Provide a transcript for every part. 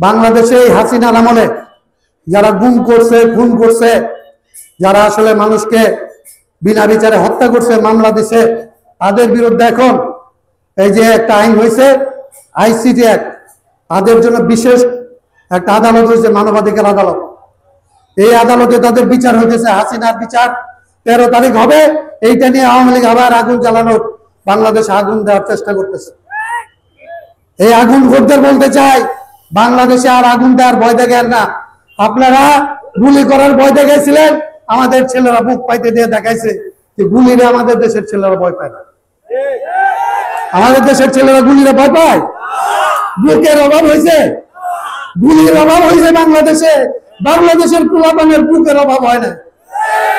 বাংলাদেশে হাসিনার আমলে যারা গুম করছে, খুন করছে, যারা আসলে মানুষকে বিনা বিচারে হত্যা করছে, মামলা দিছে, তাদের বিরুদ্ধে এখন এই যে একটা আইন হয়েছে, আইসিটি অ্যাক্ট, তাদের জন্য বিশেষ একটা আদালত হয়েছে, মানবাধিকার আদালত। এই আদালতে তাদের বিচার হইতেছে, হাসিনার বিচার 13 তারিখ হবে। এইটা নিয়ে আওয়ামী লীগ আবার আগুন জ্বালানোর, বাংলাদেশে আগুন দেওয়ার চেষ্টা করতেছে। এই আগুন ভোটদের বলতে চাই, বাংলাদেশে আর আগুন দেওয়ার ভয় দেখেন না। আপনারা গুলি করার ভয় দেখাইছিলেন, আমাদের ছেলেরা বুক পাইতে দিয়ে দেখাইছে যে গুলিরে আমাদের দেশের ছেলেরা ভয় পায় না। আমাদের দেশের ছেলেরা গুলিরে ভয় পায়? বুকের অভাব হয়েছে, গুলির অভাব হয়েছে বাংলাদেশে। বাংলাদেশের পোলাপানের বুকের অভাব হয় না।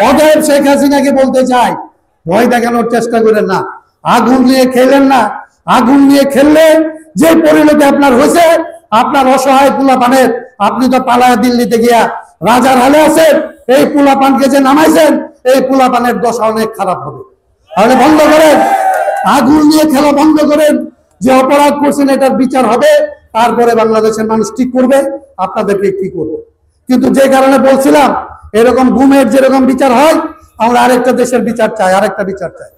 অতএব শেখ হাসিনাকে বলতে চাই, ভয় দেখানোর চেষ্টা করেন না, আগুন নিয়ে খেলেন না। আগুন নিয়ে খেললে যে পরিণতি আপনার হয়েছে, আপনার অসহায় পোলাপানের, আপনি তো পালায়া দিল্লিতে গিয়া রাজার হালে আছেন, এই পোলাপানকে যে নামাইছেন, এই পোলাপানের দশা অনেক খারাপ হবে। তাহলে বন্ধ করেন, আগুন নিয়ে খেলা বন্ধ করেন। যে অপরাধ করছেন এটার বিচার হবে, তারপরে বাংলাদেশের মানুষ ঠিক করবে আপনাদেরকে কি করবে। কিন্তু যে কারণে বলছিলাম, এরকম গুমের যেরকম বিচার হয়, আমরা আরেকটা দেশের বিচার চাই, আরেকটা বিচার চাই।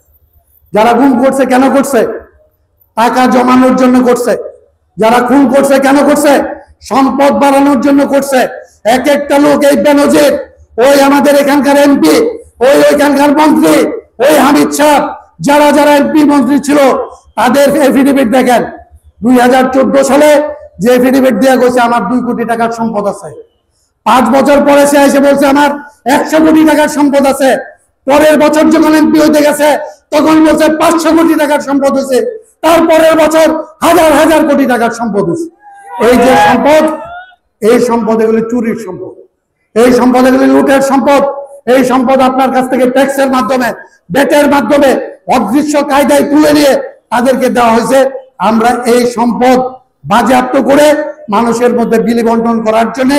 যারা গুম করছে কেন করছে? টাকা জমানোর জন্য করছে। যারা খুন করছে কেন করছে? সম্পদ বাড়ানোর জন্য করছে। এক একটা লোক, এই বেনজির, ওই আমাদের এখানকার এমপি, ওইখানকার মন্ত্রী, ওই হামিদ সাহেব, যারা যারা এমপি মন্ত্রী ছিল, তাদের এফিডেভিট দেখেন। 2014 সালে যে এফিডেভিট দেওয়া গেছে, আমার 2 কোটি টাকার সম্পদ আছে। 5 বছর পরে সে এসে বলছে আমার 100 কোটি টাকার সম্পদ আছে। পরের বছর যখন এমপি হইতে গেছে, তখন বলছে 500 কোটি টাকার সম্পদ হয়েছে। তারপরের বছর হাজার হাজার কোটি টাকার সম্পদ হয়েছে। এই যে সম্পদ, এই সম্পদ এগুলি চুরির সম্পদ, এই সম্পদ এগুলি লুটের সম্পদ। এই সম্পদ আপনার কাছ থেকে ট্যাক্সের মাধ্যমে, বেটের মাধ্যমে অদৃশ্য কায়দায় তুলে নিয়ে তাদেরকে দেওয়া হয়েছে। আমরা এই সম্পদ বাজেয়াপ্ত করে মানুষের মধ্যে বিলি বন্টন করার জন্য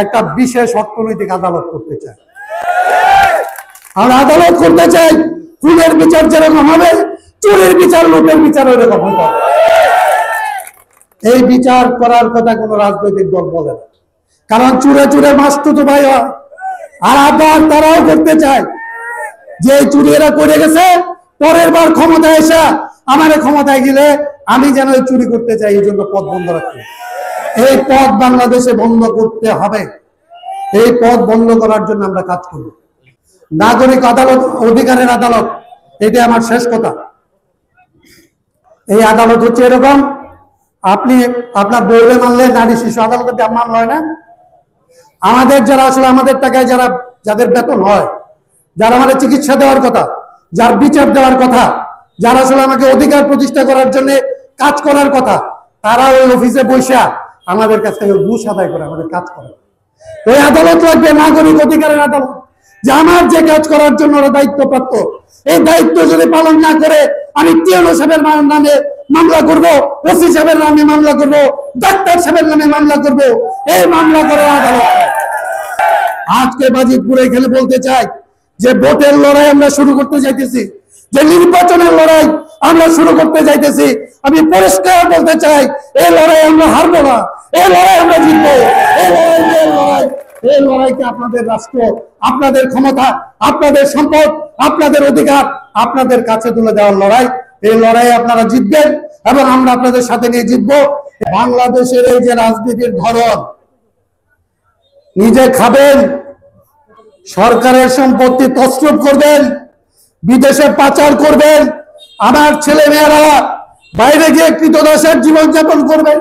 একটা বিশেষ অর্থনৈতিক আদালত করতে চাই। আমরা আদালত করতে চাই, খুনের বিচার যেরকম হবে, চুরির বিচার, লুটের বিচার ওইরকম হবে। এই বিচার করার কথা কোন রাজনৈতিক দল বলে না, কারণ চুরে চুরে মাসতুতো ভাই হয়। আর আবার তারাও করতে চায় যে চুরি এরা করে গেছে, পরের বার ক্ষমতায় এসে আমার ক্ষমতায় গেলে আমি যেন চুরি করতে চাই, এই জন্য পথ বন্ধ রাখতে। এই পথ বাংলাদেশে বন্ধ করতে হবে। এই পথ বন্ধ করার জন্য আমরা কাজ করব। নাগরিক আদালত, অধিকারের আদালত, এটা আমার শেষ কথা। এই আদালত হচ্ছে এরকম, আপনি আপনার বউরে মানলে নারী শিশু আদালতে মামলা হয় না। আমাদের যারা আসলে আমাদের টাকায় যারা, যাদের বেতন হয়, যারা আমাদের চিকিৎসা দেওয়ার কথা, যার বিচার দেওয়ার কথা, যারা আসলে আমাকে অধিকার প্রতিষ্ঠা করার জন্য কাজ করার কথা, তারা ওই অফিসে বসে আমাদের কাছ থেকে ঘুষ আদায় করে আমাদের কাজ করে। ওই আদালত লাগবে নাগরিক অধিকারের আদালত, যে আমার যে কাজ করার জন্য ওরা দায়িত্বপ্রাপ্ত, এই দায়িত্ব যদি পালন না করে আমি টিএনও সাহেবের নামে মামলা করব, ওসি সাহেবের নামে মামলা করব, ডাক্তার সাহেবের নামে মামলা করব। এই মামলা করার আদালত আজকে বাজিতপুরে এখানে বলতে চাই যে ভোটের লড়াই আমরা শুরু করতে চাইতেছি, যে নির্বাচনের লড়াই আমরা শুরু করতে চাইতেছি। আমি পরিষ্কার বলতে চাই, এই লড়াই আমরা হারবো না, এই লড়াই আমরা জিতবো। এই লড়াইকে আপনাদের রাষ্ট্র, আপনাদের ক্ষমতা, আপনাদের সম্পদ, আপনাদের অধিকার আপনাদের কাছে তুলে দেওয়ার লড়াই। এই লড়াই আপনারা জিতবেন এবং আমরা আপনাদের সাথে নিয়ে জিতবো। বাংলাদেশের এই যে রাজনীতির ধরন, নিজে খাবেন, সরকারের সম্পত্তি তছরূপ করবেন, বিদেশে পাচার করবেন, আমার ছেলে মেয়েরা বাইরে গিয়ে কৃতদাসের জীবনযাপন করবেন,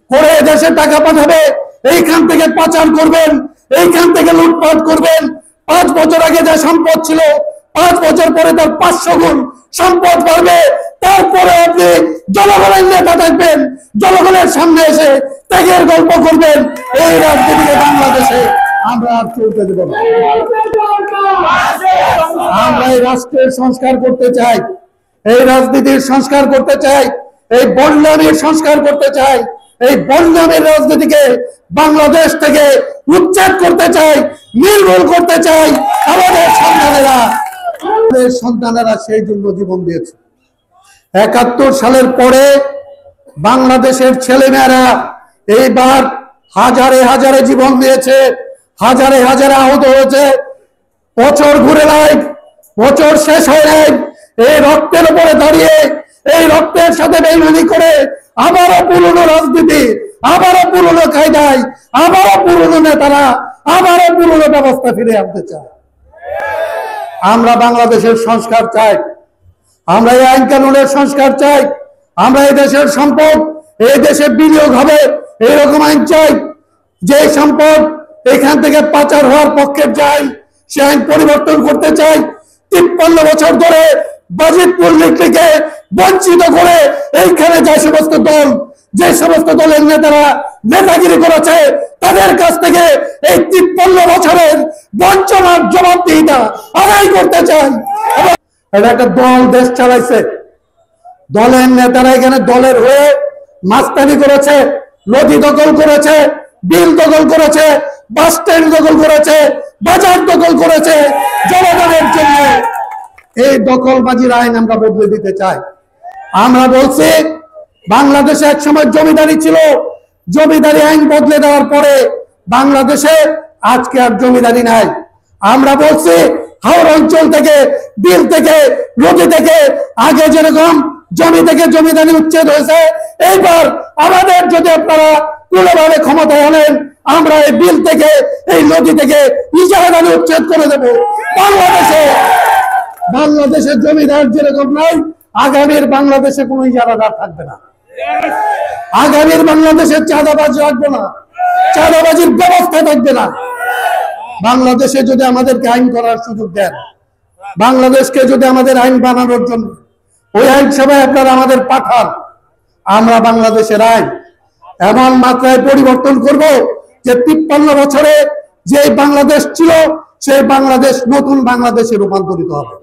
করে দেশে টাকা পাঠাবে, এইখান থেকে পাচার করবেন, এইখান থেকে লুটপাট করবেন। 5 বছর আগে যা সম্পদ ছিল, 5 বছর পরে তার 500 গুণ সম্পদ বাড়বে। তারপরে আপনি জনগণের নেতা থাকবেন, জনগণের সামনে এসে ত্যাগের গল্প করবেন। এই রাজনীতিকে বাংলাদেশে আমরা আর চলতে দেব না। আমরা এই রাষ্ট্রের সংস্কার করতে চাই, এই রাজনীতির সংস্কার করতে চাই, এই বন্যামের সংস্কার করতে চাই। এই বন্যামের রাজনীতিকে বাংলাদেশ থেকে উচ্ছেদ করতে চাই, নির্মূল করতে চাই। আমাদের সন্তানেরা সেই জন্য জীবন দিয়েছে। 71 সালের পরে বাংলাদেশের ছেলেমেয়েরা এইবার হাজারে হাজারে জীবন দিয়েছে, হাজারে হাজারে আহত হয়েছে। বছর ঘুরে নাই, বছর শেষ হয় নাই, এই রক্তের উপরে দাঁড়িয়ে এই রক্তের সাথে বেইমানি করে আবারও পুরনো রাজনীতি, আবারও পুরনো কায়দায়, আবারও পুরনো নেতারা, আবারও পুরনো ব্যবস্থা ফিরে আনতে চায়। আমরা বাংলাদেশের সংস্কার চাই, আমরা এই আইন কানুনের সংস্কার চাই, আমরা এই দেশের সম্পদ এই দেশে বিনিয়োগ হবে এইরকম আইন চাই। যে সম্পদ এখান থেকে পাচার হওয়ার পক্ষে চাই, সে আইন পরিবর্তন করতে চাই। 53 বছর ধরে বাজেট মূল্যকে বঞ্চিত করে এইখানে যে সমস্ত দলের নেতারা নেতাগিরি করেছে, তাদের কাছ থেকে এই 53 বছরের বঞ্চনার জবাবদিহিতা আদায় করতে চাই। এটা একটা দল দেশ চালাইছে, দলের নেতারা এখানে দলের হয়ে মাস্তানি করেছে, নদী দখল করেছে, বিল দখল করেছে, বাস স্ট্যান্ড দখল করেছে, বাজার দখল করেছে জনগণের জন্য। এই দখলবাজির আইন আমরা বদলে দিতে চাই। আমরা বলছি বাংলাদেশে এক সময় জমিদারি ছিল, জমিদারি আইন বদলে দেওয়ার পরে বাংলাদেশে আজকে আর জমিদারি নাই। আমরা বলছি হাওড় অঞ্চল থেকে, বিল থেকে, নদী থেকে আগে যেরকম জমি থেকে জমিদারি উচ্ছেদ হয়েছে, এইবার আমাদের যদি আপনারা কোনোভাবে ক্ষমতায় আনেন, আমরা এই বিল থেকে এই নদী থেকে ইজারাদারি উচ্ছেদ করে দেব। বাংলাদেশের জমিদার যেরকম নাই, আগামীর বাংলাদেশে কোনো ইজারাদার থাকবে না। আগামীর বাংলাদেশের চাঁদাবাজি রাখবো না, চাঁদাবাজির ব্যবস্থা থাকবে না। বাংলাদেশে যদি আমাদেরকে আইন করার সুযোগ দেন, বাংলাদেশকে যদি আমাদের আইন বানানোর জন্য ওই আইন সভায় আপনারা আমাদের পাঠান, আমরা বাংলাদেশের আইন এমন মাত্রায় পরিবর্তন করব যে 53 বছরে যে বাংলাদেশ ছিল সেই বাংলাদেশ নতুন বাংলাদেশে রূপান্তরিত হবে।